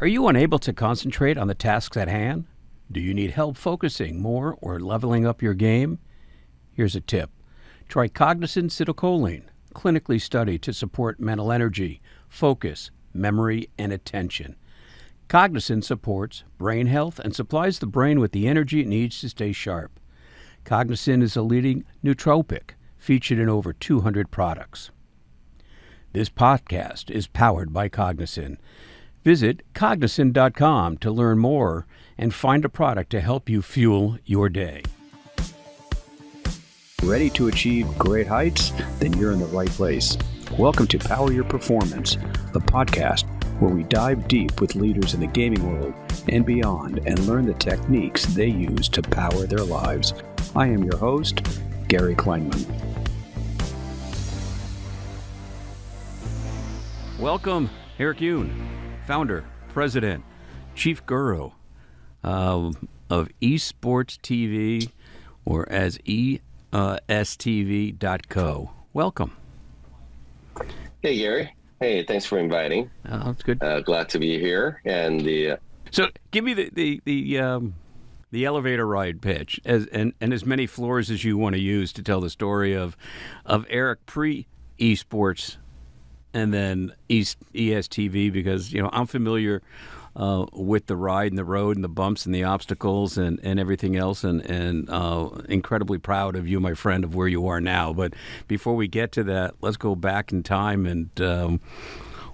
Are you unable to concentrate on the tasks at hand? Do you need help focusing more or leveling up your game? Here's a tip. Try Cognizin Citicoline, clinically studied to support mental energy, focus, memory, and attention. Cognizin supports brain health and supplies the brain with the energy it needs to stay sharp. Cognizin is a leading nootropic, featured in over 200 products. This podcast is powered by Cognizin. Visit cognizin.com to learn more and find a product to help you fuel your day. Ready to achieve great heights? Then you're in the right place. Welcome to Power Your Performance, the podcast where we dive deep with leaders in the gaming world and beyond and learn the techniques they use to power their lives. I am your host, Gary Kleinman. Welcome, Eric Yoon, founder, president, chief guru of Esports TV, or as ESTV.co. Welcome. Hey, Gary. Hey, thanks for inviting. It's good. Glad to be here. And so, give me the elevator ride pitch, and as many floors as you want to use to tell the story of Eric pre-esports and then ESTV, because I'm familiar with the ride and the road and the bumps and the obstacles and everything else, and incredibly proud of you, my friend, of where you are now. But before we get to that, let's go back in time and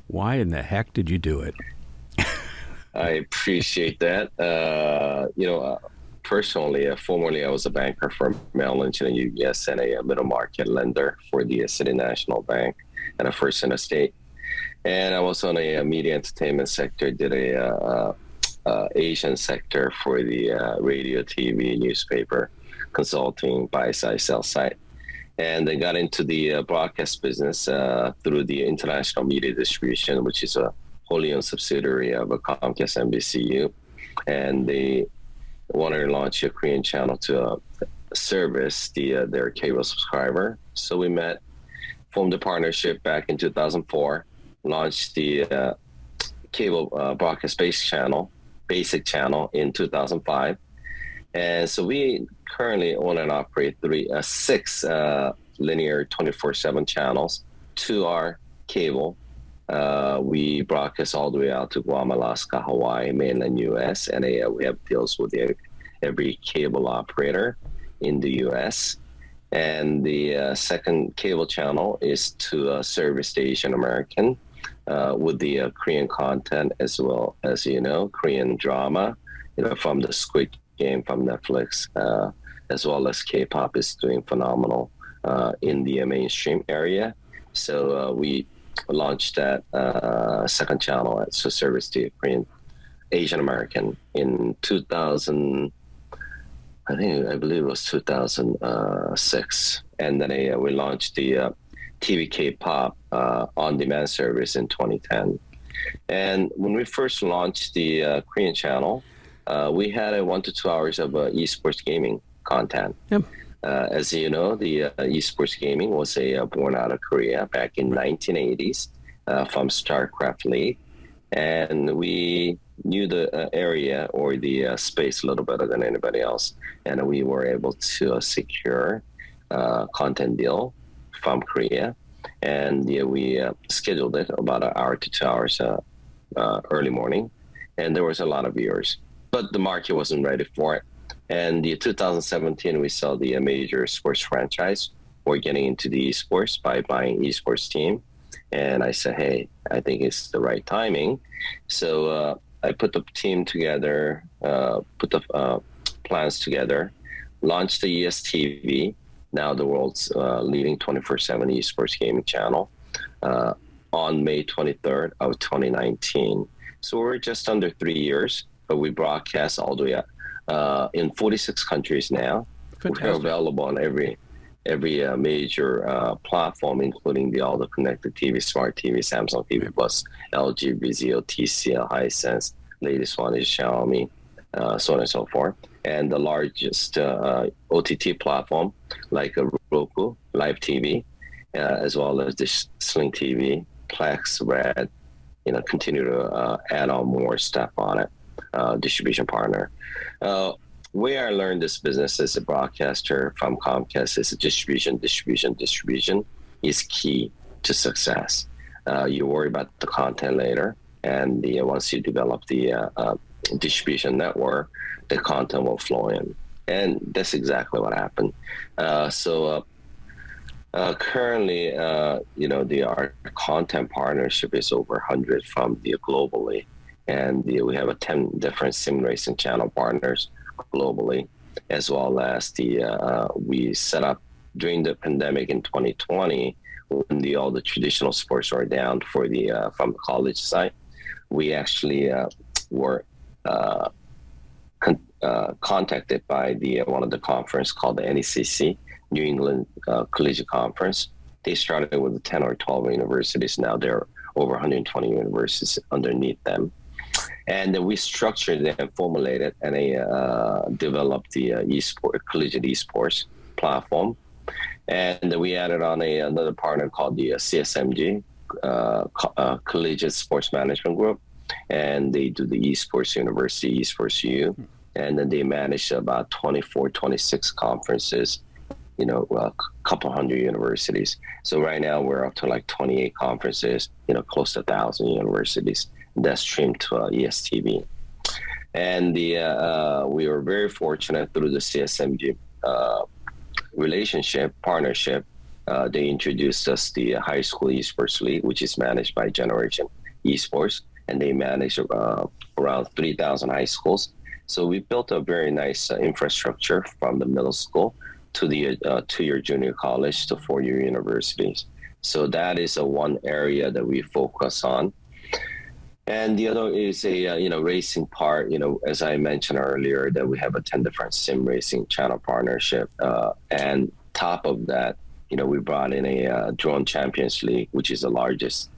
why in the heck did you do it? I appreciate that. Personally, formerly I was a banker for Merrill Lynch and UBS and a middle market lender for the City National Bank and a First Interstate. And I was on a media entertainment sector, did a Asian sector for the radio, TV, newspaper, consulting, buy side, sell side. And then got into the broadcast business through the International Media Distribution, which is a wholly owned subsidiary of a Comcast NBCU. And they wanted to launch a Korean channel to service their cable subscriber. So we met, formed a partnership back in 2004, launched the cable broadcast basic channel in 2005. And so we currently own and operate six linear 24/7 channels. Two are cable. We broadcast all the way out to Guam, Alaska, Hawaii, mainland U.S., and we have deals with every cable operator in the U.S. And the second cable channel is to service the Asian American with the Korean content, as well as, Korean drama, from the Squid Game from Netflix, as well as K-pop is doing phenomenal in the mainstream area. So we launched that second channel to service the Korean Asian American in 2000. I believe it was 2006, and then we launched the TV K-pop on-demand service in 2010. And when we first launched the Korean channel, we had 1 to 2 hours of esports gaming content. Yep. As you know, the esports gaming was born out of Korea back in 1980s from StarCraft League, and we knew the area or the space a little better than anybody else, and we were able to secure content deal from Korea, and we scheduled it about an hour to 2 hours early morning, and there was a lot of viewers, but the market wasn't ready for it. And in 2017, we saw the major sports franchise were getting into the esports by buying esports team. And I said, hey, I think it's the right timing. So I put the team together, put the plans together, launched the ESTV, now the world's leading 24/7 esports gaming channel, on May 23rd of 2019. So we're just under 3 years, but we broadcast all the way up. In 46 countries now. Fantastic. We're available on every major platform, including all the connected TV, smart TV, Samsung TV Plus, LG, Vizio, TCL, Hisense. Latest one is Xiaomi, so on and so forth. And the largest OTT platform like Roku, Live TV, as well as the Sling TV, Plex, Red, continue to add on more stuff on it. Distribution partner. Way I learned this business as a broadcaster from Comcast is distribution is key to success. You worry about the content later, and once you develop the distribution network, the content will flow in. And that's exactly what happened. Currently, our content partnership is over 100 from globally, and we have 10 different sim racing channel partners globally, as well as we set up during the pandemic in 2020 when all the traditional sports were down for from the college side. We actually were contacted by one of the conference called the NECC, New England Collegiate Conference. They started with 10 or 12 universities. Now there are over 120 universities underneath them. And then we structured and formulated and developed the collegiate esports platform. And we added on another partner called the CSMG, Collegiate Sports Management Group. And they do the Esports University, Esports U. And then they manage about 24, 26 conferences, a couple hundred universities. So right now we're up to like 28 conferences, close to 1,000 universities that streamed to ESTV. And we were very fortunate through the CSMG partnership. They introduced us the High School Esports League, which is managed by Generation Esports, and they manage around 3,000 high schools. So we built a very nice infrastructure from the middle school to the 2-year junior college to 4-year universities. So that is one area that we focus on. And the other is a racing part. As I mentioned earlier, that we have a 10 different sim racing channel partnership. And top of that, we brought in a Drone Champions League, which is the largest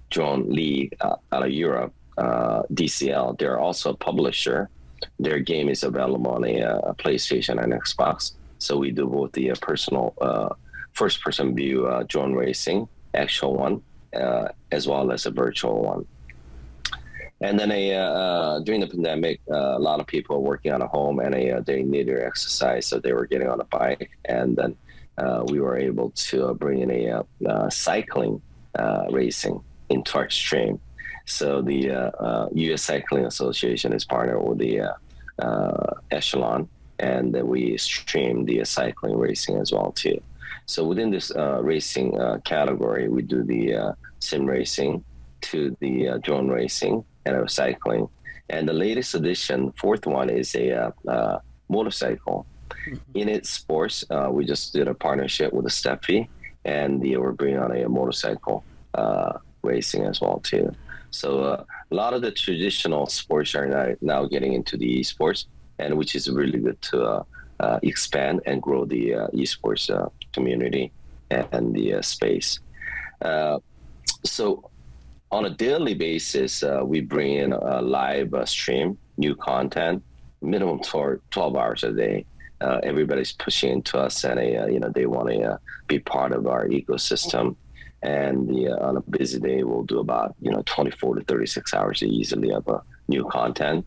drone league out of Europe. DCL. They're also a publisher. Their game is available on a PlayStation and Xbox. So we do both the personal first-person view drone racing, actual one, as well as a virtual one. And then during the pandemic, a lot of people were working on a home, and they needed exercise, so they were getting on a bike. And then we were able to bring in a cycling racing into our stream. So the U.S. Cycling Association is partnered with the Echelon, and we stream the cycling racing as well too. So within this racing category, we do the sim racing to the drone racing and cycling. And the latest edition, fourth one, is a motorcycle. In its sports, we just did a partnership with the Steffi, and we're bringing on a motorcycle racing as well too. So a lot of the traditional sports are now getting into the esports, and which is really good to expand and grow the esports community and the space. So on a daily basis, we bring in a live stream, new content, minimum 12 hours a day. Everybody's pushing into us, and they want to be part of our ecosystem. And on a busy day, we'll do about 24 to 36 hours easily of new content.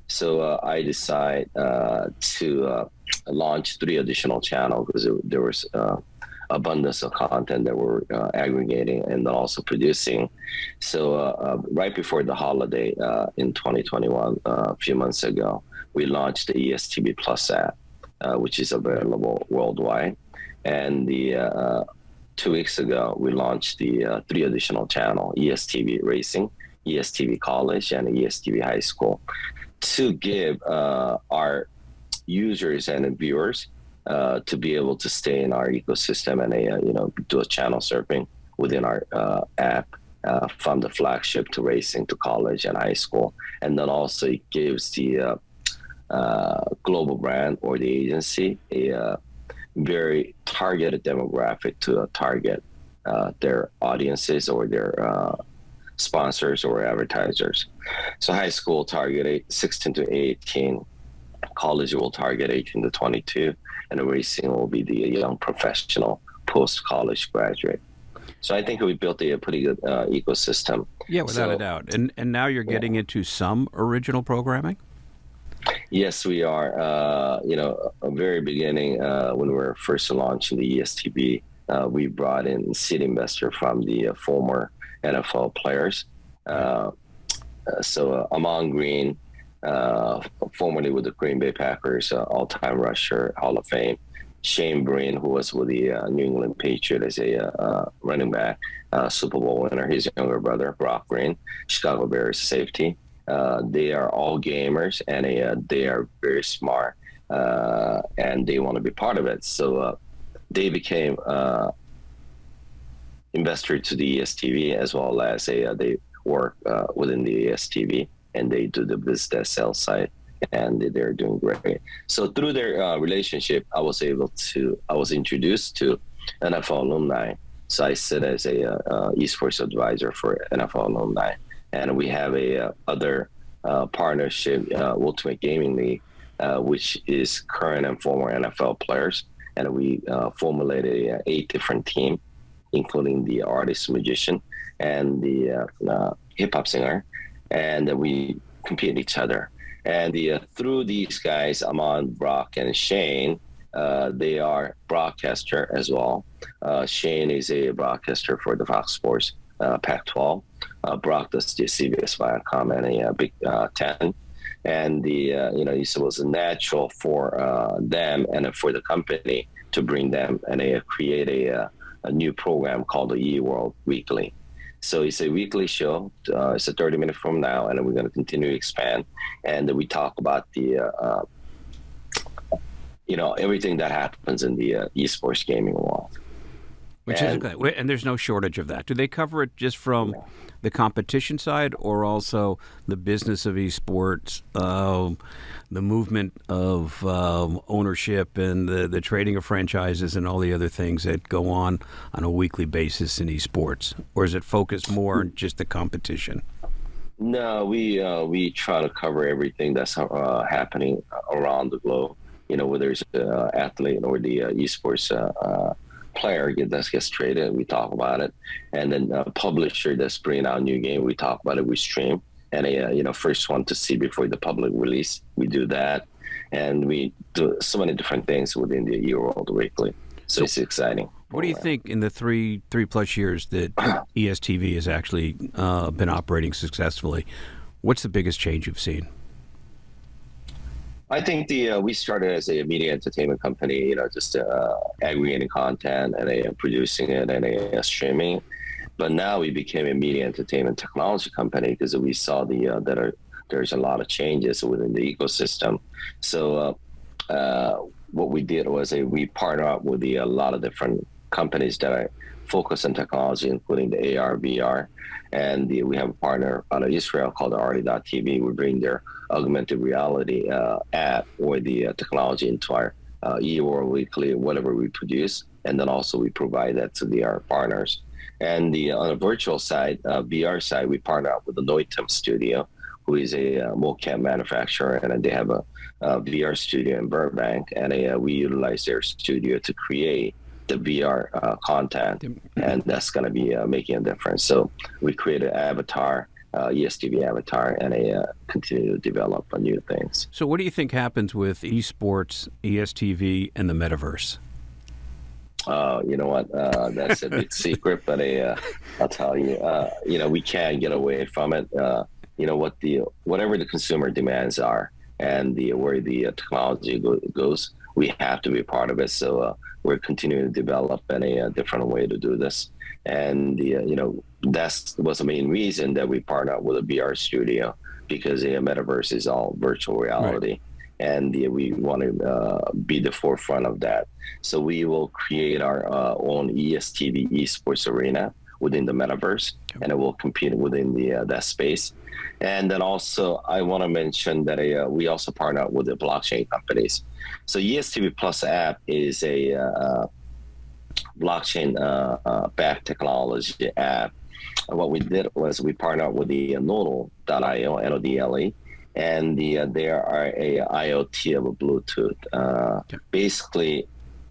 So I decide to launch 3 additional channels because there was abundance of content that we're aggregating and then also producing. So right before the holiday in 2021, a few months ago, we launched the ESTV Plus app, which is available worldwide. And 2 weeks ago, we launched the 3 additional channel, ESTV Racing, ESTV College, and ESTV High School, to give our users and viewers to be able to stay in our ecosystem and do a channel surfing within our app, from the flagship to racing to college and high school. And then also it gives the global brand or the agency a very targeted demographic to target their audiences or their sponsors or advertisers. So high school target 16 to 18, college will target 18 to 22, and the racing will be the young professional post-college graduate. So I think we built a pretty good ecosystem. Yeah, without a doubt. And now you're getting into some original programming? Yes, we are. A very beginning, when we were first launching the ESTV, we brought in seed investor from the former NFL players. So Amon Green, formerly with the Green Bay Packers, all-time rusher, Hall of Fame. Shane Breen, who was with the New England Patriots as a running back, Super Bowl winner. His younger brother, Brock Green, Chicago Bears safety. They are all gamers, and they are very smart, and they want to be part of it. So they became investor to the ESTV, as well as they work within the ESTV, and they do the business sales side, and they're doing great. So through their relationship, I was introduced to NFL Alumni. So I sit as a Esports Advisor for NFL Alumni, and we have a other partnership, Ultimate Gaming League, which is current and former NFL players, and we formulated 8 different teams, including the artist, magician, and the hip hop singer, and we compete each other. And through these guys, Amon, Brock, and Shane, they are broadcaster as well. Shane is a broadcaster for the Fox Sports Pac-12. Brock does the CBS Viacom and a Big Ten. And it was natural for them and for the company to bring them and create a new program called the E-World Weekly. So it's a weekly show. It's a 30-minute from now, and we're going to continue to expand. And we talk about the, everything that happens in the esports gaming world. Which is good. And there's no shortage of that. Do they cover it just from the competition side, or also the business of esports, the movement of ownership, and the trading of franchises, and all the other things that go on a weekly basis in esports? Or is it focused more on just the competition? No, we try to cover everything that's happening around the globe. Whether it's an athlete or the esports player that gets traded, we talk about it. And then a publisher that's bringing out a new game, we talk about it, we stream. And first one to see before the public release, we do that. And we do so many different things within the E-World Weekly. So it's exciting. What do you think in the three plus years that ESTV has actually been operating successfully? What's the biggest change you've seen? I think we started as a media entertainment company, just aggregating content and producing it and streaming. But now we became a media entertainment technology company because we saw there's a lot of changes within the ecosystem. So what we did was we partnered up with a lot of different companies that are focused on technology, including the AR, VR. And we have a partner out of Israel called Arty.tv. We bring their augmented reality app or the technology into our E-World Weekly, whatever we produce. And then also we provide that to our partners. And on the virtual side, VR side, we partner up with the Noitem Studio, who is a mocap manufacturer, and they have a VR studio in Burbank. And we utilize their studio to create the VR content, and that's going to be making a difference. So we created Avatar, ESTV Avatar, and continue to develop new things. So what do you think happens with esports, ESTV, and the metaverse? You know what? That's a big secret, but I'll tell you. We can't get away from it. Whatever the consumer demands are, and where the technology goes, we have to be part of it. So we're continuing to develop a different way to do this. And that was the main reason that we partnered up with a VR studio, because the metaverse is all virtual reality. Right. And we want to be the forefront of that. So we will create our own ESTV esports arena within the metaverse, and it will compete within that space. And then also, I want to mention that we also partner with the blockchain companies. So ESTV Plus app is a blockchain-backed technology app. And what we did was we partnered with the Nodle.io, Nodle, and they are a IoT of a Bluetooth. Basically,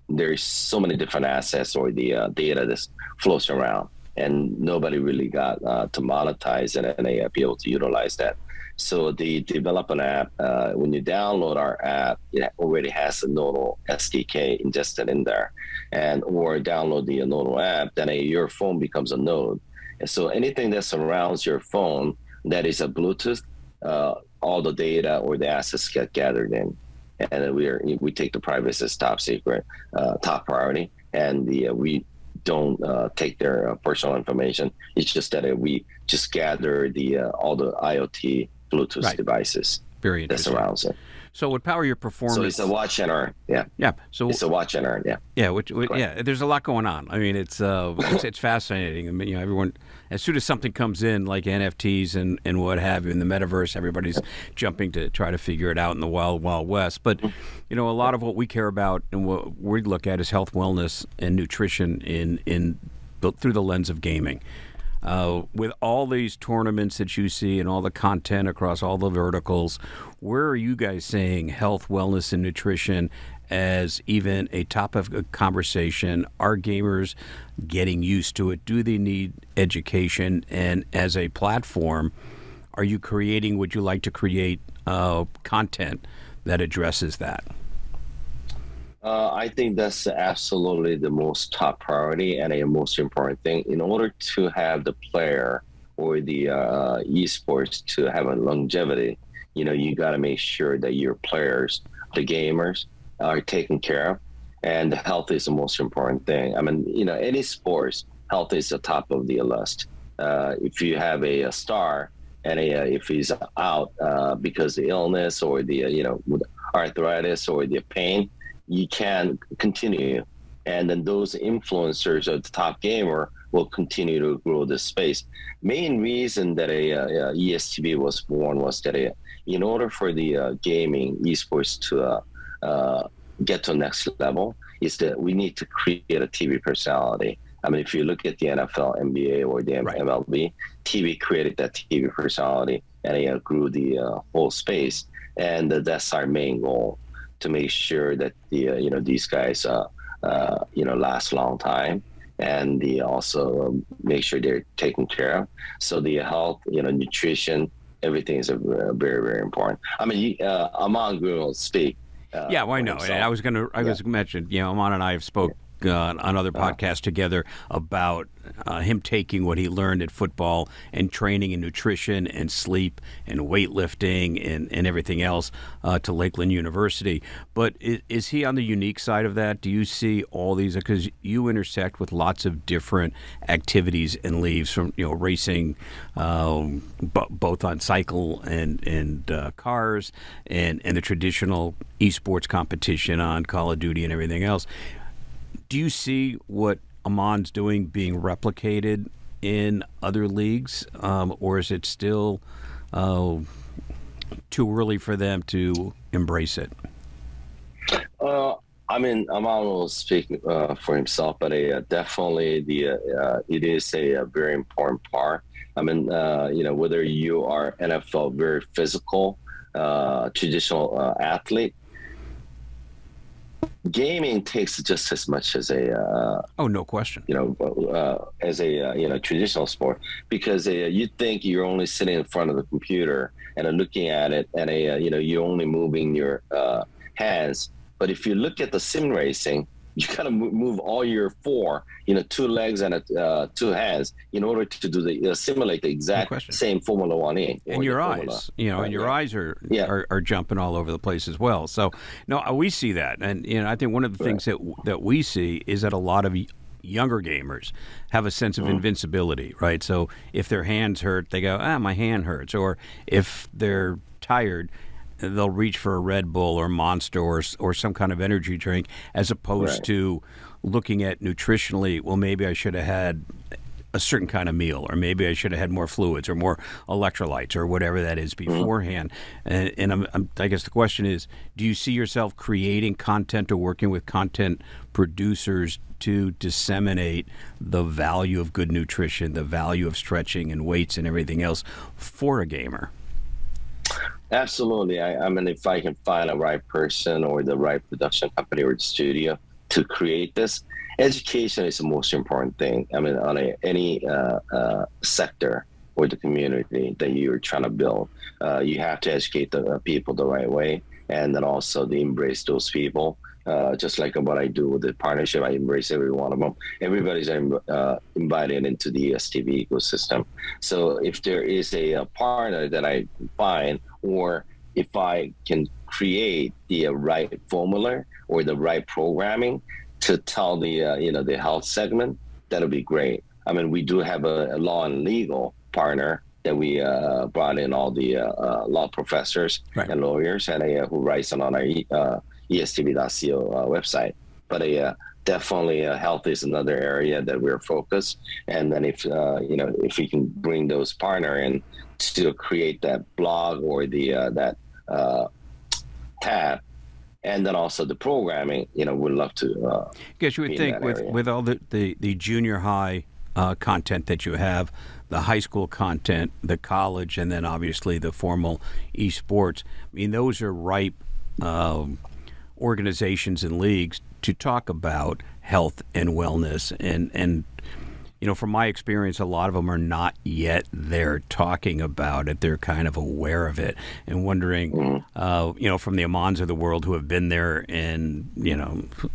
there's so many different assets or the data that flows around. and nobody really got to monetize it and be able to utilize that. So they develop an app. When you download our app, it already has a Nodal SDK ingested in there, or download the Nodal app, then your phone becomes a node. And so anything that surrounds your phone that is a Bluetooth, all the data or the assets get gathered in, and we take the privacy as top secret, top priority, and we don't take their personal information. It's just that we just gather all the IoT Bluetooth devices Very that surrounds it. So would power your performance. So it's a watch and earn, yeah. Yeah. So it's a watch and earn, yeah. Yeah, there's a lot going on. I mean, it's fascinating. I mean, everyone, as soon as something comes in like NFTs and what have you in the metaverse, everybody's jumping to try to figure it out in the wild west. But a lot of what we care about and what we look at is health, wellness, and nutrition through the lens of gaming. With all these tournaments that you see and all the content across all the verticals, where are you guys saying health, wellness, and nutrition as even a topic of conversation? Are gamers getting used to it? Do they need education? And as a platform, would you like to create content that addresses that? I think that's absolutely the most top priority and a most important thing. In order to have the player or the esports to have a longevity, you got to make sure that your players, the gamers, are taken care of, and the health is the most important thing. I mean, any sports, health is the top of the list. If you have a star and if he's out because of the illness or the with arthritis or the pain, you can continue, and then those influencers of the top gamer will continue to grow this space. Main reason that ESTV was born was that in order for the gaming esports to get to the next level, is that we need to create a TV personality. I mean, if you look at the NFL, NBA, or the MLB, TV created that TV personality, and it grew the whole space, and that's our main goal, to make sure that these guys last a long time, and also make sure they're taken care of. So the health, nutrition, everything is very, very important. I mean, Aman will speak. I know. And I was going to mention, Aman and I have spoke on other podcasts together about him taking what he learned at football and training and nutrition and sleep and weightlifting and everything else to Lakeland University. But is he on the unique side of that? Do you see all these? Because you intersect with lots of different activities and leaves from racing, both on cycle and cars, and the traditional esports competition on Call of Duty and everything else. Do you see what Aman's doing being replicated in other leagues, or is it still too early for them to embrace it? I mean, Aman will speak for himself, but definitely it is a very important part. I mean, whether you are NFL very physical, traditional athlete, gaming takes just as much as no question. As a traditional sport, because you think you're only sitting in front of the computer and looking at it, and you're only moving your hands. But if you look at the sim racing, you gotta move all your four, 2 legs and 2 hands in order to do simulate the exact same Formula 1 and your eyes, and your eyes are jumping all over the place as well. So no, we see that, and I think one of the things that we see is that a lot of younger gamers have a sense of invincibility, right? So if their hands hurt, they go, my hand hurts, or if they're tired, they'll reach for a Red Bull or Monster or some kind of energy drink, as opposed to looking at nutritionally, well, maybe I should have had a certain kind of meal, or maybe I should have had more fluids or more electrolytes or whatever that is beforehand. And I guess the question is, do you see yourself creating content or working with content producers to disseminate the value of good nutrition, the value of stretching and weights and everything else for a gamer? Absolutely. I mean, if I can find a right person or the right production company or the studio to create this, education is the most important thing. I mean, on any sector or the community that you're trying to build, you have to educate the people the right way, and then also to embrace those people. Just like what I do with the partnership, I embrace every one of them. Everybody's invited into the ESTV ecosystem. So if there is a partner that I find, or if I can create the right formula or the right programming to tell the the health segment, that'll be great. I mean, we do have a law and legal partner that we brought in all the law professors and lawyers, and who writes on our ESTV.co website. But definitely health is another area that we're focused. And then if if we can bring those partner in to create that blog or the that tab, and then also the programming, we'd love to. Guess you would think with all the junior high content that you have, the high school content, the college, and then obviously the formal esports. I mean, those are ripe organizations and leagues to talk about health and wellness, and from my experience, a lot of them are not yet there talking about it. They're kind of aware of it and wondering, from the Amans of the world who have been there and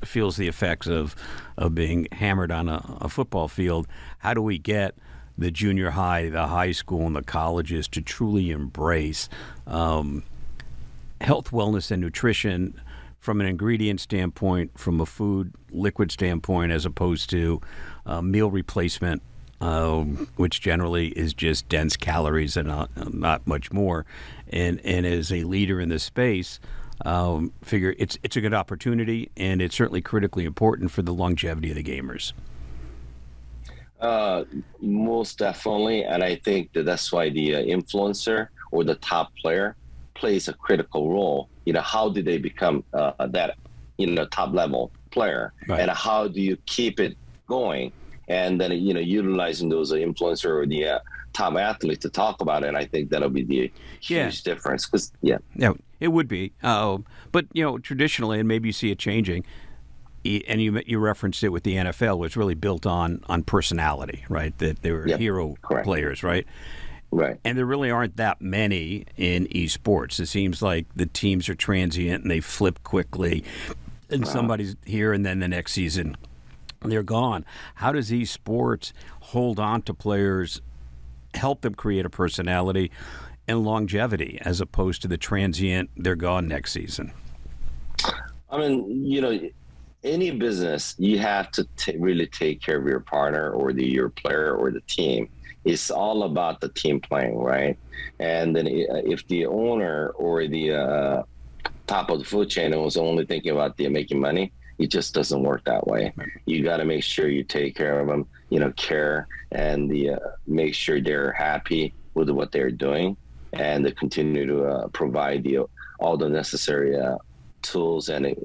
feels the effects of being hammered on a football field. How do we get the junior high, the high school, and the colleges to truly embrace health, wellness, and nutrition from an ingredient standpoint, from a food liquid standpoint, as opposed to meal replacement, which generally is just dense calories and not much more. And as a leader in this space, figure it's a good opportunity, and it's certainly critically important for the longevity of the gamers. Most definitely, and I think that's why the influencer or the top player plays a critical role. How do they become that top level player, and how do you keep it going? And then utilizing those influencer or the top athlete to talk about it. I think that'll be the huge difference. Because it would be. But traditionally, and maybe you see it changing. And you referenced it with the NFL, was really built on personality, right? That they were hero players, right? Right. And there really aren't that many in esports. It seems like the teams are transient and they flip quickly, and somebody's here and then the next season they're gone. How does esports hold on to players, help them create a personality and longevity, as opposed to the transient, they're gone next season? I mean, any business, you have to really take care of your partner or your player or the team. It's all about the team playing, right? And then if the owner or the top of the food chain was only thinking about making money, it just doesn't work that way. Right. You got to make sure you take care of them, care, and make sure they're happy with what they're doing, and to continue to provide all the necessary tools and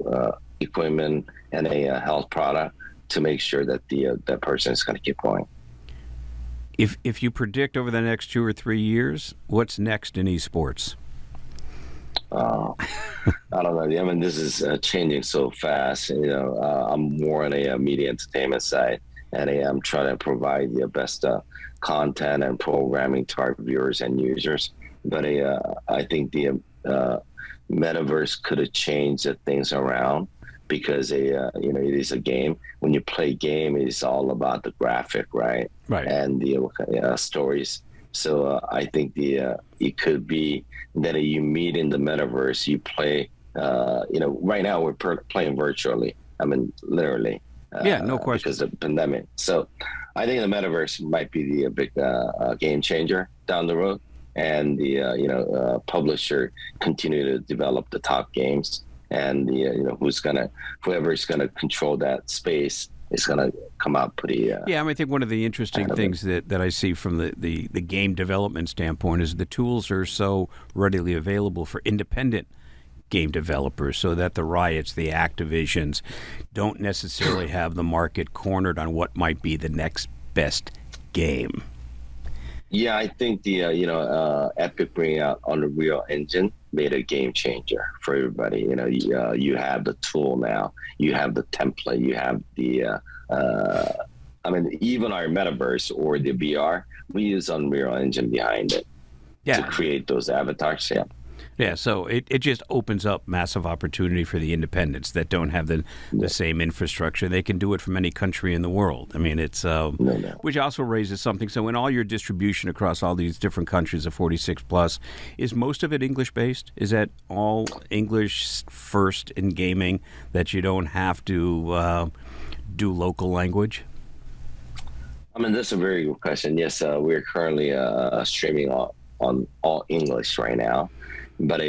equipment and a health product to make sure that that person is going to keep going. If you predict over the next 2 or 3 years, what's next in esports? I don't know. I mean, this is changing so fast. I'm more on a media entertainment side, and I'm trying to provide the best content and programming to our viewers and users. But I think the metaverse could have changed things around, because it is a game. When you play game, it's all about the graphic, right? And the stories. So I think it could be that you meet in the metaverse, you play. Right now we're playing virtually. I mean, literally. No question. Because of the pandemic. So I think the metaverse might be the big game changer down the road, and the publisher continue to develop the top games. And whoever's gonna control that space is gonna come out pretty. I think one of the interesting things that I see from the game development standpoint is the tools are so readily available for independent game developers, so that the Riots, the Activisions, don't necessarily have the market cornered on what might be the next best game. Yeah, I think the Epic bringing out Unreal Engine made a game changer for everybody. You have the tool now, you have the template, you have the even our metaverse or the VR, we use Unreal Engine behind it to create those avatars. Yeah. Yeah, so it just opens up massive opportunity for the independents that don't have the same infrastructure. They can do it from any country in the world. I mean, it's which also raises something. So in all your distribution across all these different countries of 46 plus, is most of it English based? Is that all English first in gaming, that you don't have to do local language? That's a very good question. Yes, we're currently streaming on all English right now. But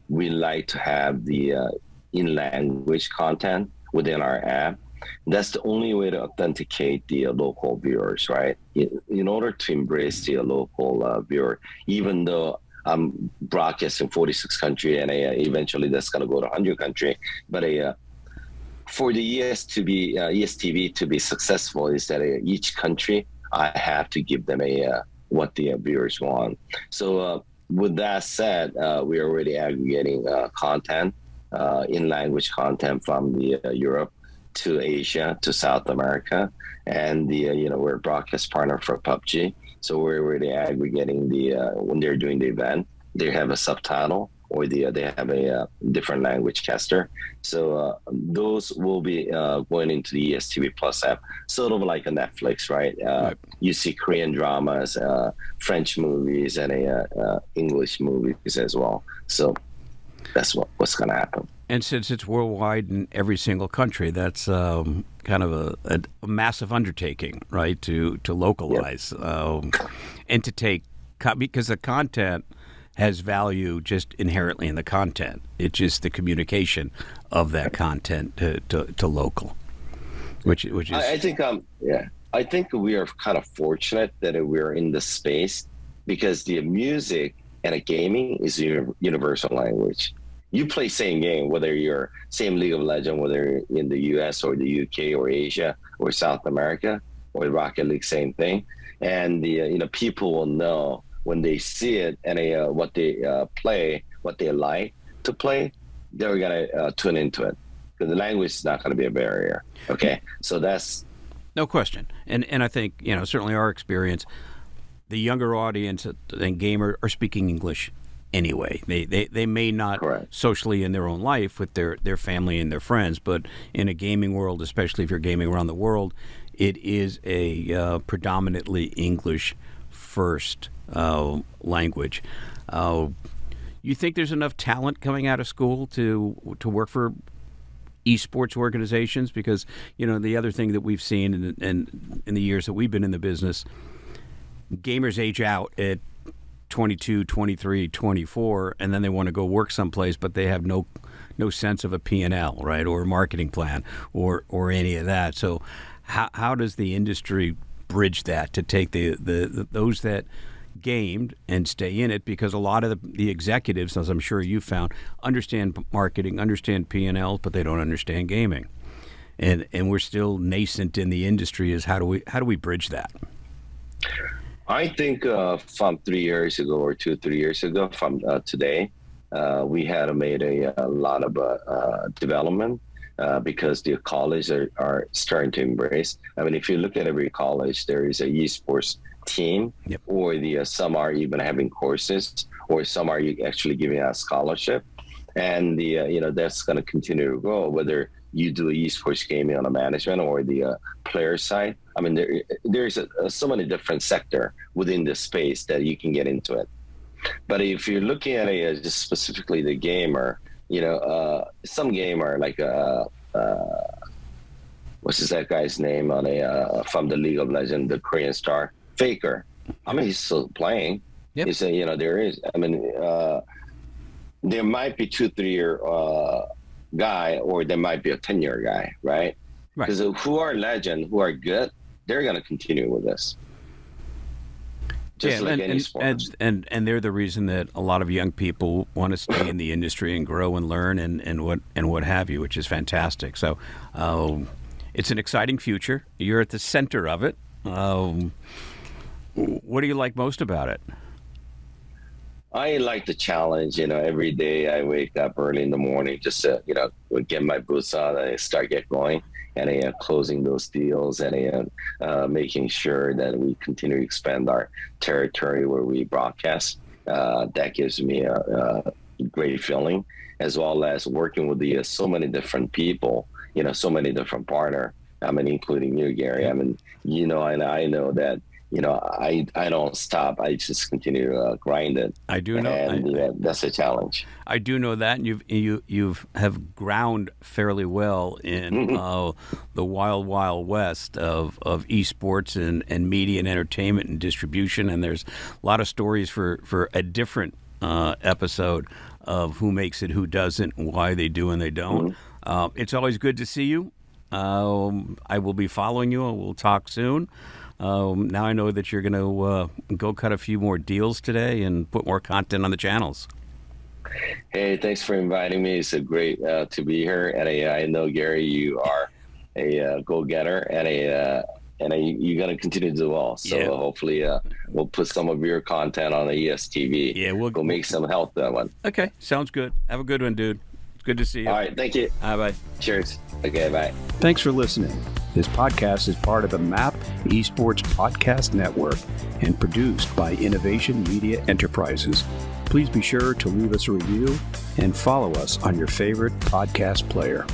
we like to have the in-language content within our app. That's the only way to authenticate the local viewers, right? In order to embrace the local viewer, even though I'm broadcasting 46 countries and eventually that's going to go to 100 countries, but for the ESTV to be successful is that each country, I have to give them what the viewers want. So with that said, we are already aggregating content, in-language content from the Europe to Asia to South America, and we're a broadcast partner for PUBG. So we're already aggregating when they're doing the event, they have a subtitle or they have a different language caster. So those will be going into the ESTV Plus app, sort of like a Netflix, right? Right. You see Korean dramas, French movies, and English movies as well. So that's what's going to happen. And since it's worldwide in every single country, that's kind of a massive undertaking, right? To localize and to take, because the content has value just inherently in the content. It's just the communication of that content to local, which is. I think I think we are kind of fortunate that we're in this space because the music and gaming is a universal language. You play same game, whether you're same League of Legends, whether you're in the US or the UK or Asia or South America or Rocket League, same thing. And the people will know when they see it and what they play, what they like to play, they're gonna tune into it because the language is not going to be a barrier. Okay, so that's no question. And I think certainly our experience, the younger audience and gamer are speaking English anyway. They may not socially in their own life with their family and their friends, but in a gaming world, especially if you're gaming around the world, it is a predominantly English first language. You think there's enough talent coming out of school to work for esports organizations? Because the other thing that we've seen in the years that we've been in the business, gamers age out at 22, 23, 24, and then they want to go work someplace, but they have no sense of a P&L, right, or a marketing plan, or any of that. So how does the industry bridge that to take the those that gamed and stay in it? Because a lot of the executives, as I'm sure you found, understand marketing, understand P&L, but they don't understand gaming, and we're still nascent in the industry. Is how do we bridge that? I think from 3 years ago or 3 years ago from today, we had made a lot of development because the colleges are starting to embrace. I mean, if you look at every college, there is a esports team, or some are even having courses, or some are actually giving out scholarship, and that's going to continue to grow. Whether you do esports gaming on a management or the player side, I mean, there's so many different sector within the space that you can get into it. But if you're looking at it just specifically the gamer, some gamer like what's that guy's name on from the League of Legends, the Korean star Faker. I mean, he's still playing. Yep. He's there is. I mean, there might be 2-3 year guy, or there might be a 10-year guy, right? Because who are legend, who are good, they're going to continue with this. Just like any sports. And they're the reason that a lot of young people want to stay in the industry and grow and learn and what have you, which is fantastic. So it's an exciting future. You're at the center of it. What do you like most about it? I like the challenge. Every day I wake up early in the morning just to, get my boots on and get going, and closing those deals, and making sure that we continue to expand our territory where we broadcast. That gives me a great feeling, as well as working with so many different people, so many different partners. Including you, Gary. And I know that. I don't stop. I just continue to grind it. I do know, and that's a challenge. I do know that, and you have ground fairly well in the wild west of esports and media and entertainment and distribution. And there's a lot of stories for a different episode of who makes it, who doesn't, why they do and they don't. It's always good to see you. I will be following you. We'll talk soon. Now I know that you're going to go cut a few more deals today and put more content on the channels. Hey, thanks for inviting me. It's great to be here. And I know, Gary, you are a go-getter, and you're going to continue to do well. So hopefully we'll put some of your content on the ESTV. Yeah, we'll make some help that one. Okay, sounds good. Have a good one, dude. Good to see you. All right, thank you. Bye. Cheers. Okay, bye. Thanks for listening. This podcast is part of the MAP Esports Podcast Network and produced by Innovation Media Enterprises. Please be sure to leave us a review and follow us on your favorite podcast player.